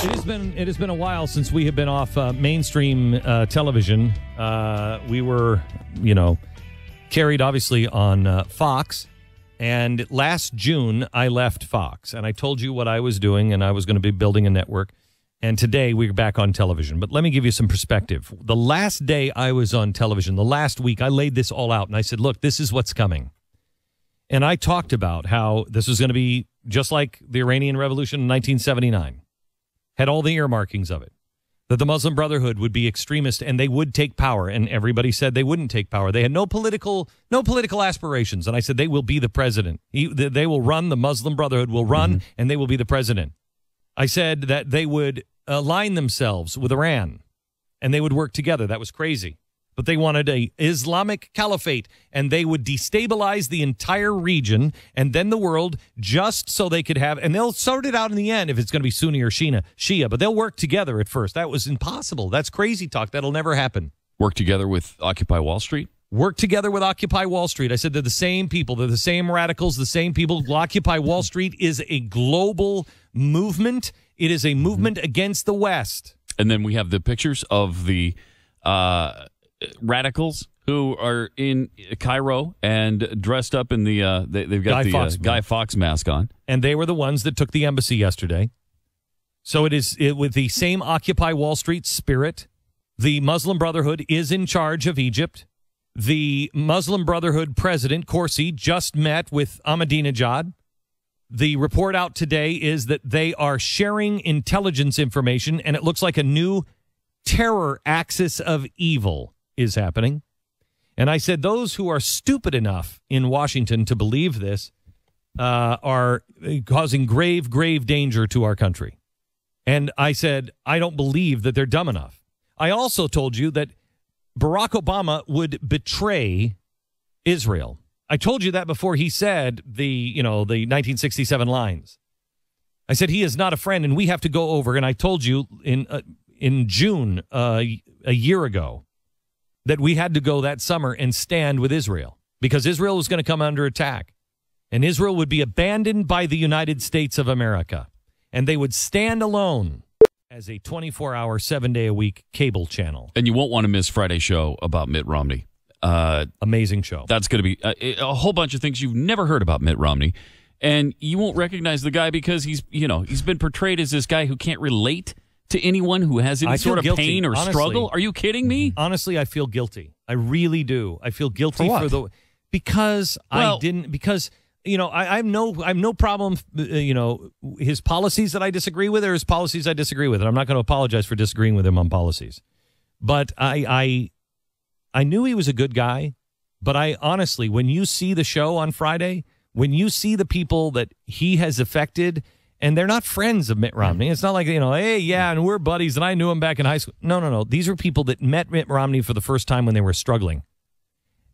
It has been a while since we have been off mainstream television. We were, carried obviously on Fox. And last June, I left Fox. And I told you what I was doing, and I was going to be building a network. And today, we're back on television. But let me give you some perspective. The last day I was on television, the last week, I laid this all out. And I said, look, this is what's coming. And I talked about how this was going to be just like the Iranian Revolution in 1979. Had all the earmarkings of it. That the Muslim Brotherhood would be extremist and they would take power. And everybody said they wouldn't take power. They had no political aspirations. And I said they will be the president. They will run, the Muslim Brotherhood will run, and they will be the president. I said that they would align themselves with Iran and they would work together. That was crazy. But they wanted an Islamic caliphate, and they would destabilize the entire region and then the world just so they could have, and they'll sort it out in the end if it's going to be Sunni or Shia, but they'll work together at first. That was impossible. That's crazy talk. That'll never happen. Work together with Occupy Wall Street? Work together with Occupy Wall Street. I said they're the same people. They're the same radicals, the same people. Occupy Wall Street is a global movement. It is a movement against the West. And then we have the pictures of the radicals who are in Cairo and dressed up in the they've got Guy Fawkes mask on, and they were the ones that took the embassy yesterday. So it is with the same Occupy Wall Street spirit. The Muslim Brotherhood is in charge of Egypt. The Muslim Brotherhood president Corsi just met with Ahmadinejad. The report out today is that they are sharing intelligence information, and it looks like a new terror axis of evil is happening. And I said those who are stupid enough in Washington to believe this are causing grave, grave danger to our country. And I said, I don't believe that they're dumb enough. I also told you that Barack Obama would betray Israel. I told you that before he said the 1967 lines. I said he is not a friend and we have to go over. And I told you in June a year ago that we had to go that summer and stand with Israel because Israel was going to come under attack and Israel would be abandoned by the United States of America and they would stand alone as a 24-hour, 7-day-a-week cable channel. And you won't want to miss Friday's show about Mitt Romney. Amazing show. That's going to be a whole bunch of things you've never heard about Mitt Romney. And you won't recognize the guy because he's been portrayed as this guy who can't relate to anyone who has any sort of guilty, pain or honestly, struggle. Are you kidding me? Honestly, I feel guilty. I really do. I feel guilty for because I didn't I have no problem his policies that I disagree with or his policies I disagree with. And I'm not going to apologize for disagreeing with him on policies. But I knew he was a good guy, but I honestly, when you see the show on Friday, when you see the people that he has affected, and they're not friends of Mitt Romney. It's not like, hey, yeah, and we're buddies, and I knew him back in high school. No. These are people that met Mitt Romney for the first time when they were struggling.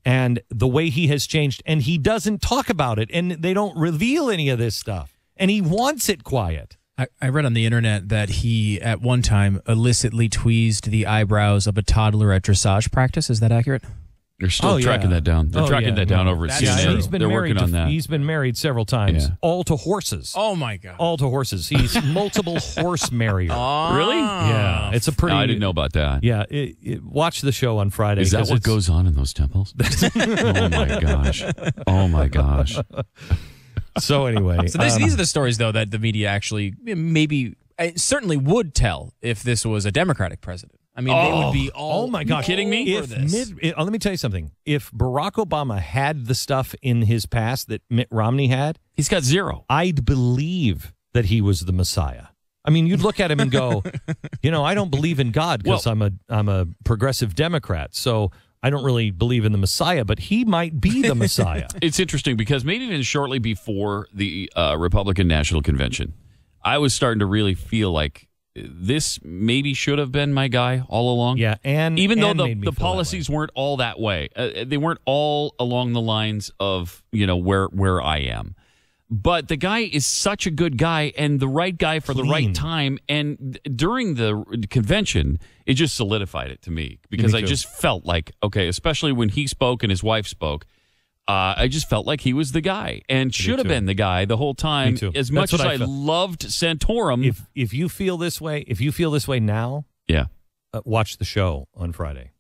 And the way he has changed, and he doesn't talk about it, and they don't reveal any of this stuff. And he wants it quiet. I read on the internet that he, at one time, illicitly tweezed the eyebrows of a toddler at dressage practice. Is that accurate? They're still tracking that down. They're tracking that down over at CNN. They're working on that. He's been married several times, all to horses. Oh, my God. All to horses. He's multiple horse marrier. Really? Yeah. It's a pretty... I didn't know about that. Yeah. Watch the show on Friday. Is that what goes on in those temples? Oh, my gosh. Oh, my gosh. So anyway. So these are the stories, though, that the media actually certainly would tell if this was a Democratic president. I mean, they would be all... Oh, my gosh. Kidding me? Let me tell you something. If Barack Obama had the stuff in his past that Mitt Romney had... He's got zero. I'd believe that he was the Messiah. I mean, you'd look at him and go, I don't believe in God because I'm a progressive Democrat, so I don't really believe in the Messiah, but he might be the Messiah. It's interesting because maybe even shortly before the Republican National Convention, I was starting to really feel like this maybe should have been my guy all along. Yeah, and even though the policies weren't all that way, they weren't all along the lines of where I am. But the guy is such a good guy and the right guy for the right time. And during the convention, it just solidified it to me because I just felt like, okay, especially when he spoke and his wife spoke, I just felt like he was the guy and should have been the guy the whole time. Me too. As That's much as what I I felt. loved Santorum. If you feel this way now, Yeah. Watch the show on Friday,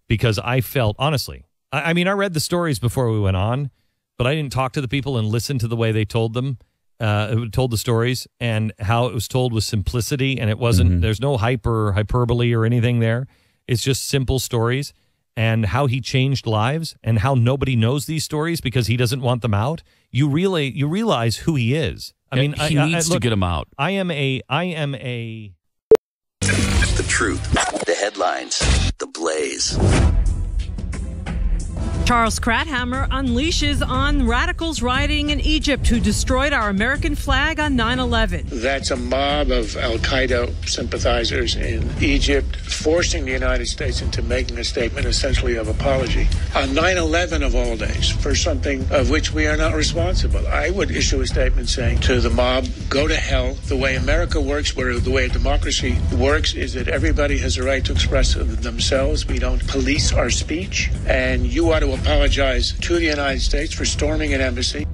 because I felt, honestly, I mean, I read the stories before we went on, but I didn't talk to the people and listen to the way they told them, told the stories, and how it was told with simplicity, and it wasn't. There's no hyperbole or anything there. It's just simple stories, and how he changed lives, and how nobody knows these stories because he doesn't want them out. You realize who he is. I mean, he needs to get them out. I am a. The truth, the headlines, the blaze. Charles Krauthammer unleashes on radicals rioting in Egypt who destroyed our American flag on 9/11. That's a mob of al-Qaeda sympathizers in Egypt forcing the United States into making a statement essentially of apology. On 9/11 of all days, for something of which we are not responsible, I would issue a statement saying to the mob, go to hell. The way America works, where the way a democracy works, is that everybody has a right to express themselves. We don't police our speech, and you ought to apologize to the United States for storming an embassy.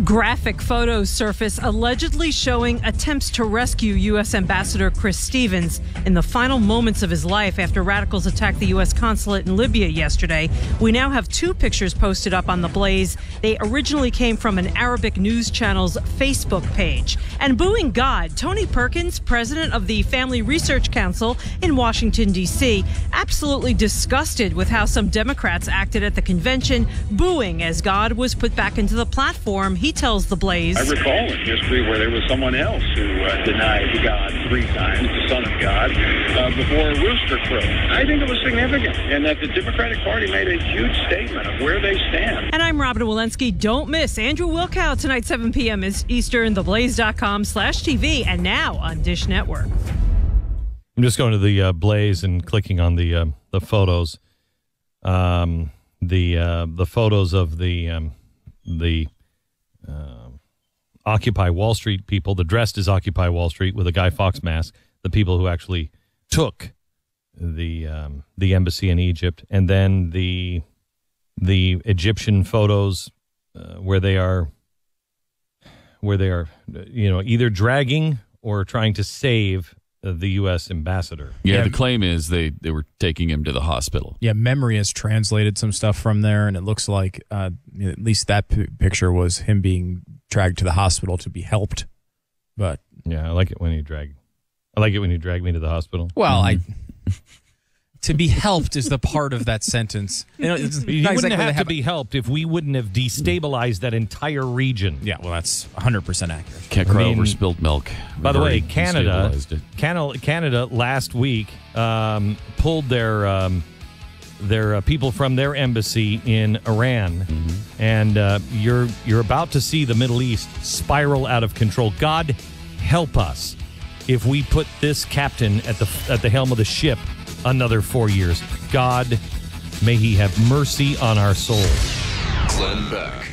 Graphic photos surface allegedly showing attempts to rescue U.S. Ambassador Chris Stevens in the final moments of his life after radicals attacked the U.S. consulate in Libya yesterday. We now have two pictures posted up on The Blaze. They originally came from an Arabic news channel's Facebook page. And booing God, Tony Perkins, president of the Family Research Council in Washington, D.C., absolutely disgusted with how some Democrats acted at the convention, booing as God was put back into the platform. He tells The Blaze. I recall in history where there was someone else who denied God 3 times, the Son of God, before a rooster crowed. I think it was significant, and that the Democratic Party made a huge statement of where they stand. And I'm Robin Walensky. Don't miss Andrew Wilkow tonight, 7 p.m. Eastern, theblaze.com/TV, and now on Dish Network. I'm just going to the Blaze and clicking on the photos, the photos of the Occupy Wall Street people, the dressed as Occupy Wall Street with a Guy Fawkes mask, the people who actually took the embassy in Egypt, and then the Egyptian photos where they are either dragging or trying to save the U.S. ambassador. Yeah, the claim is they were taking him to the hospital. Yeah, Memory has translated some stuff from there, and it looks like at least that picture was him being dragged to the hospital to be helped. But yeah, I like it when you drag me to the hospital. Well, to be helped is the part of that sentence. It's he not wouldn't exactly have to be helped if we wouldn't have destabilized that entire region. Yeah, well, that's 100% accurate. Can't cry over spilled milk. By the way, Very Canada last week pulled their people from their embassy in Iran, and you're about to see the Middle East spiral out of control. God help us if we put this captain at the helm of the ship another 4 years. God, may he have mercy on our souls. Glenn Beck.